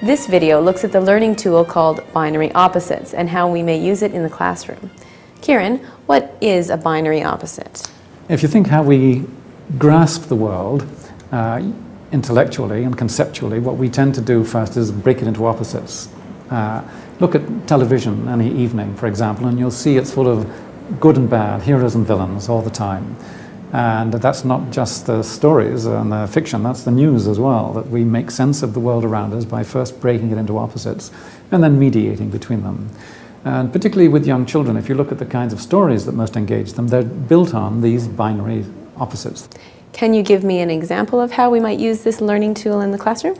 This video looks at the learning tool called binary opposites and how we may use it in the classroom. Kieran, what is a binary opposite? If you think how we grasp the world intellectually and conceptually, what we tend to do first is break it into opposites. Look at television any evening, for example, and you'll see it's full of good and bad, heroes and villains all the time. And that's not just the stories and the fiction, that's the news as well, that we make sense of the world around us by first breaking it into opposites and then mediating between them. And particularly with young children, if you look at the kinds of stories that most engage them, they're built on these binary opposites. Can you give me an example of how we might use this learning tool in the classroom?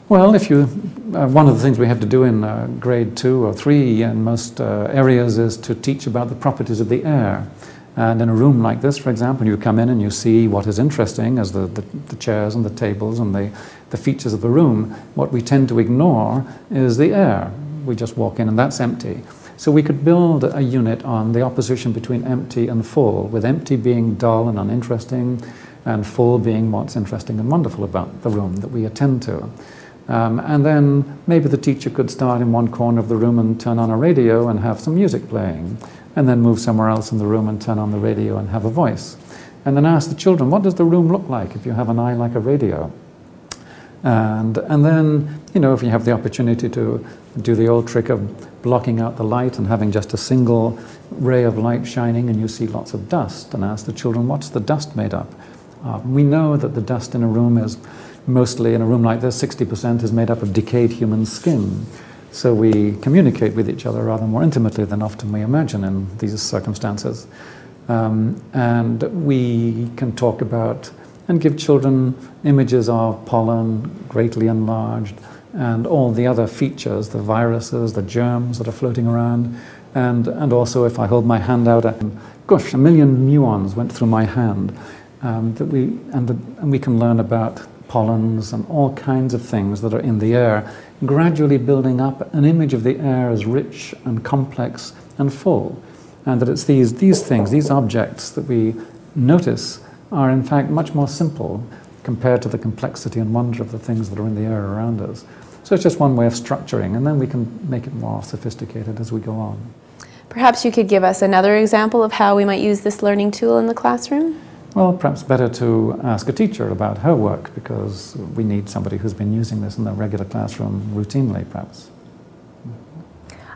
Well, one of the things we have to do in grade 2 or 3 in most areas is to teach about the properties of the air. And in a room like this, for example, you come in and you see what is interesting as the chairs and the tables and the features of the room. What we tend to ignore is the air. We just walk in and that's empty. So we could build a unit on the opposition between empty and full, with empty being dull and uninteresting, and full being what's interesting and wonderful about the room that we attend to. And then maybe the teacher could start in one corner of the room and turn on a radio and have some music playing, and then move somewhere else in the room and turn on the radio and have a voice. And then ask the children, what does the room look like if you have an eye like a radio? And then, you know, if you have the opportunity to do the old trick of blocking out the light and having just a single ray of light shining and you see lots of dust, and ask the children, what's the dust made up of? We know that the dust in a room is mostly, in a room like this, 60% is made up of decayed human skin. So we communicate with each other rather more intimately than often we imagine in these circumstances. And we can talk about and give children images of pollen, greatly enlarged, and all the other features, the viruses, the germs that are floating around. And also, if I hold my hand out, gosh, 1 million muons went through my hand. And we can learn about pollens and all kinds of things that are in the air, gradually building up an image of the air as rich and complex and full. And that it's these things, these objects that we notice are in fact much more simple compared to the complexity and wonder of the things that are in the air around us. So it's just one way of structuring, and then we can make it more sophisticated as we go on. Perhaps you could give us another example of how we might use this learning tool in the classroom? Well, perhaps better to ask a teacher about her work, because we need somebody who's been using this in the regular classroom routinely, perhaps.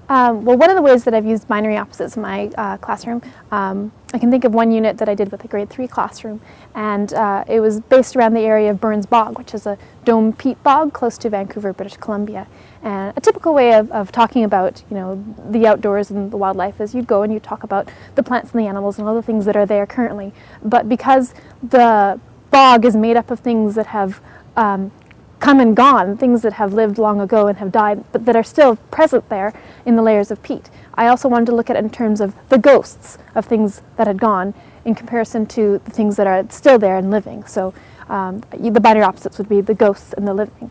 Well, one of the ways that I've used binary opposites in my classroom, I can think of one unit that I did with a grade 3 classroom, and it was based around the area of Burns Bog, which is a dome peat bog close to Vancouver, British Columbia. And a typical way of talking about, you know, the outdoors and the wildlife is you'd go and you'd talk about the plants and the animals and all the things that are there currently. But because the bog is made up of things that have come and gone, things that have lived long ago and have died, but that are still present there in the layers of peat, I also wanted to look at it in terms of the ghosts of things that had gone in comparison to the things that are still there and living. So the binary opposites would be the ghosts and the living.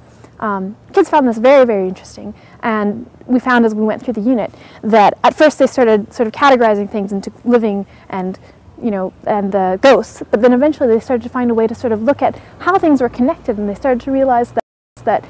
Kids found this very, very interesting, and we found as we went through the unit that at first they started sort of categorizing things into living and, you know, and the ghosts, but then eventually they started to find a way to sort of look at how things were connected, and they started to realize that